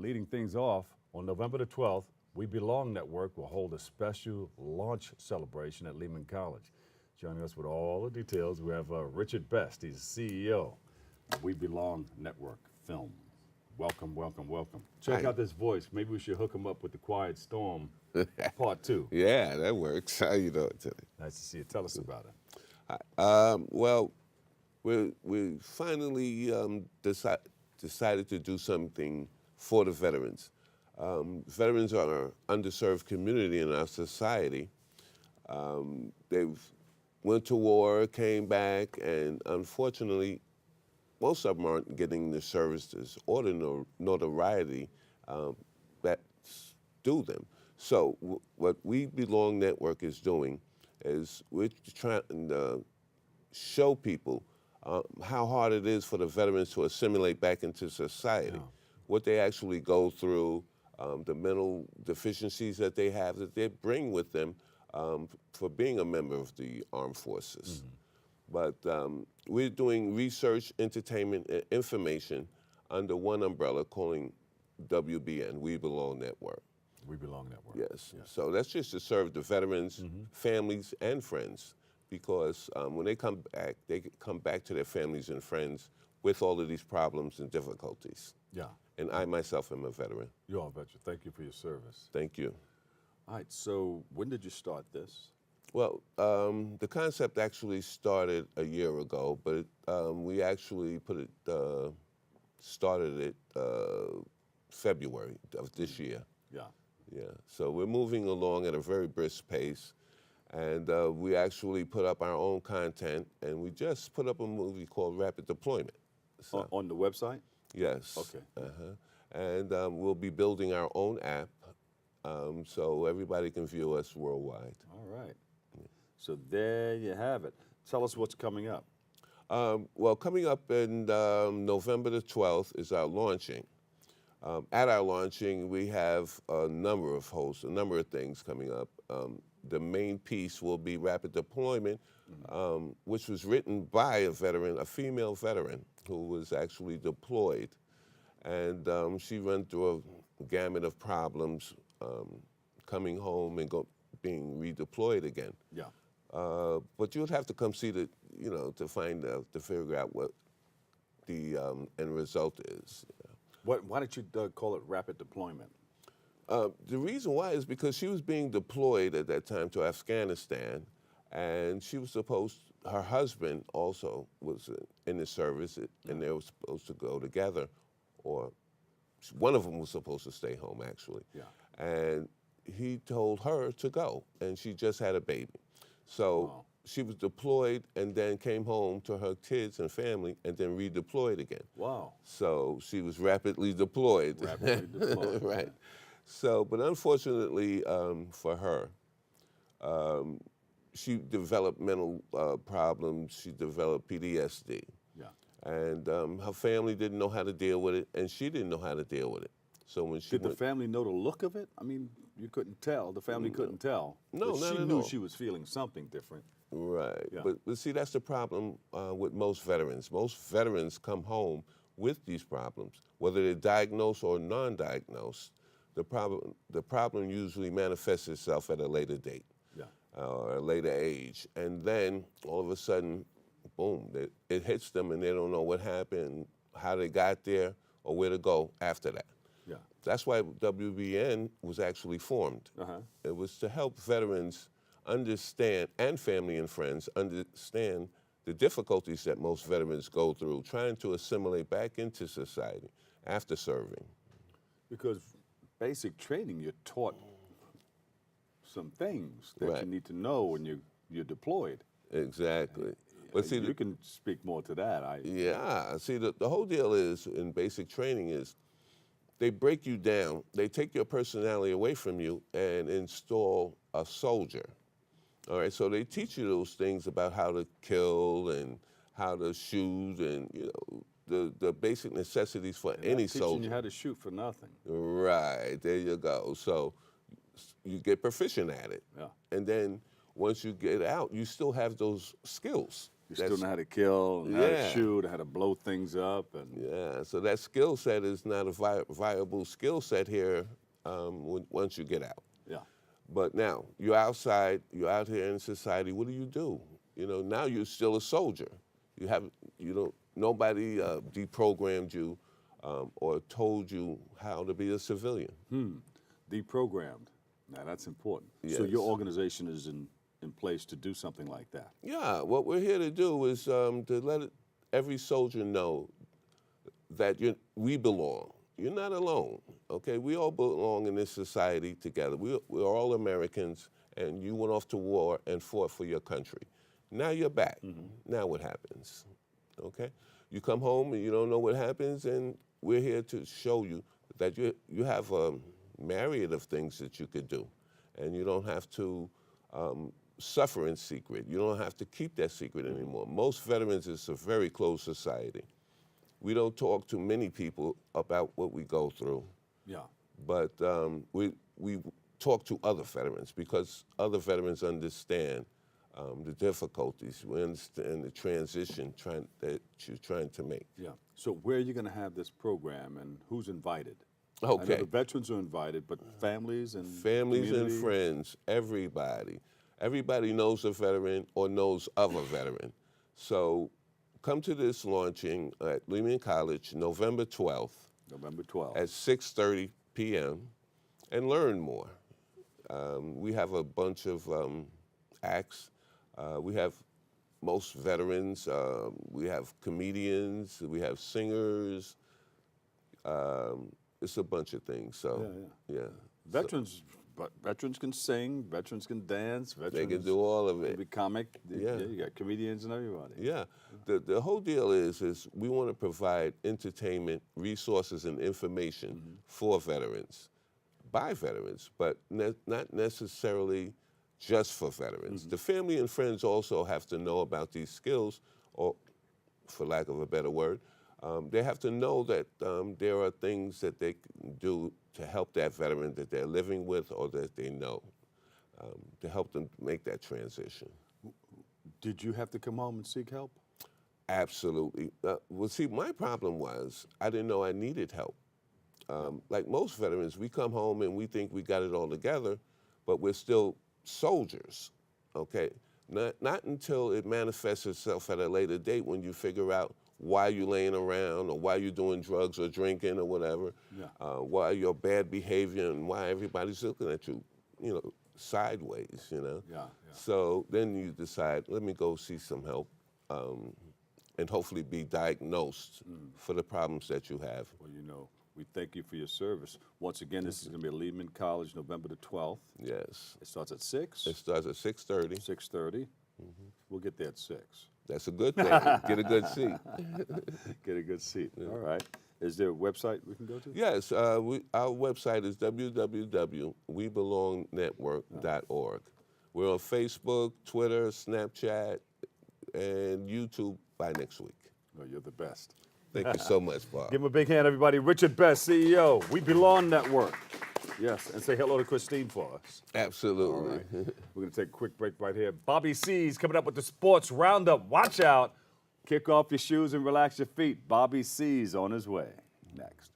leading things off, on November the 12th, We Belong Network will hold a special launch celebration at Lehman College. Joining us with all the details, we have Richard Best. He's CEO of We Belong Network Film. Welcome, welcome, welcome. Check out this voice. Maybe we should hook him up with The Quiet Storm Part 2. Yeah, that works. How you doing today? Nice to see you. Tell us about it. Well, we finally decided to do something for the veterans. Veterans are an underserved community in our society. They've went to war, came back, and unfortunately, most of them aren't getting the services or the notoriety that's due them. So what We Belong Network is doing is we're trying to show people how hard it is for the veterans to assimilate back into society, what they actually go through, the mental deficiencies that they have that they bring with them for being a member of the armed forces. But we're doing research, entertainment, and information under one umbrella calling WBN, We Belong Network. We Belong Network. Yes. So that's just to serve the veterans, families, and friends, because when they come back to their families and friends with all of these problems and difficulties. Yeah. And I myself am a veteran. You are a veteran. Thank you for your service. Thank you. All right, so when did you start this? Well, the concept actually started a year ago, but we actually started it February of this year. Yeah. Yeah, so we're moving along at a very brisk pace, and we actually put up our own content, and we just put up a movie called Rapid Deployment. So, On the website? yes. Okay. And we'll be building our own app, so everybody can view us worldwide. All right. So there you have it. Tell us what's coming up. Well, coming up in November the 12th is our launching. At our launching, we have a number of hosts, a number of things coming up. The main piece will be Rapid Deployment, which was written by a veteran, a female veteran, who was actually deployed. And she went through a gamut of problems coming home and being redeployed again. Yeah. But you would have to come see the, to find out, to figure out what the end result is. Why did you call it Rapid Deployment? The reason why is because she was being deployed at that time to Afghanistan, and she was her husband also was in the service, and they were supposed to go together, or one of them was supposed to stay home, actually. Yeah. And he told her to go, and she just had a baby. So she was deployed and then came home to her kids and family and then redeployed again. Wow. So she was rapidly deployed. Rapidly deployed. Right. So, but unfortunately for her, she developed mental problems. She developed PTSD. Yeah. And her family didn't know how to deal with it, and she didn't know how to deal with it. So when she Did the family know the look of it? I mean, you couldn't tell. The family couldn't tell. No, but not she at knew all. she was feeling something different. Right. Yeah. But see, that's the problem with most veterans. Most veterans come home with these problems, whether they're diagnosed or non-diagnosed. The problem usually manifests itself at a later date, or a later age, and then all of a sudden, boom, it hits them, and they don't know what happened, how they got there, or where to go after that. Yeah. That's why WBN was actually formed. It was to help veterans understand, and family and friends understand, the difficulties that most veterans go through trying to assimilate back into society after serving. Because basic training, you're taught some things that you need to know when you're deployed. Exactly. But see, you can speak more to that. Yeah. See, the whole deal is, in basic training, is they break you down. They take your personality away from you and install a soldier. All right, so they teach you those things about how to kill and how to shoot and, the basic necessities for any soldier. Teaching you how to shoot for nothing. Right, there you go. So you get proficient at it. Yeah. And then once you get out, you still have those skills. You still know how to kill, and how to Yeah. shoot, how to blow things up, and Yeah, so that skill set is not a viable skill set here once you get out. yeah, But now you're outside, you're out here in society. What do? You know, now you're still a soldier. Nobody deprogrammed you or told you how to be a civilian. deprogrammed. Now that's important. So Yes. your organization is in place to do something like that. Yeah, what we're here to do is to let every soldier know that we belong. You're not alone, okay? We all belong in this society together. We're all Americans, and you went off to war and fought for your country. Now you're back. Now what happens, okay? You come home and you don't know what happens, and we're here to show you that you have a myriad of things that you could do, and you don't have to suffer in secret. You don't have to keep that secret anymore. Most veterans, it's a very closed society. We don't talk to many people about what we go through, Yeah. but we talk to other veterans because other veterans understand the difficulties. We understand the transition that you're trying to make. Yeah. So where are you going to have this program, and who's invited? I know Okay. the veterans are invited, but families and Families and community? friends, everybody. Everybody knows a veteran or knows of a veteran. So come to this launching at Lehman College, November 12th November 12th. at 6:30 p.m. and learn more. We have a bunch of acts. We have most veterans. We have comedians. We have singers. It's a bunch of things. So, yeah. Veterans, but veterans can sing, veterans can dance, veterans They can do all of can it. be comic. Yeah. You got comedians and everybody. Yeah. The whole deal is we want to provide entertainment, resources, and information for veterans, by veterans, but not necessarily just for veterans. The family and friends also have to know about these skills, or for lack of a better word, they have to know that there are things that they can do to help that veteran that they're living with or that they know, to help them make that transition. Did you have to come home and seek help? Absolutely. Well, see, my problem was I didn't know I needed help. Like most veterans, we come home and we think we got it all together, but we're still soldiers, okay? Not until it manifests itself at a later date when you figure out why you're laying around or why you're doing drugs or drinking or whatever, why your bad behavior and why everybody's looking at you, sideways, Yeah. So then you decide, let me go see some help and hopefully be diagnosed for the problems that you have. Well, we thank you for your service. Once again, this is going to be at Lehman College, November the 12th. Yes. It starts at 6. It starts at 6:30. 6:30. We'll get there at 6. That's a good thing. Get a good seat. Get a good seat. All right. Is there a website we can go to? Yes, our website is www.webelongnetwork.org. We're on Facebook, Twitter, Snapchat, and YouTube by next week. Oh, you're the best. Thank you so much, Bob. Give him a big hand, everybody. Richard Best, CEO, We Belong Network. Yes, and say hello to Christine for us. Absolutely. All right. We're going to take a quick break right here. Bobby C's coming up with the Sports Roundup. Watch out. Kick off your shoes and relax your feet. Bobby C's on his way. Next.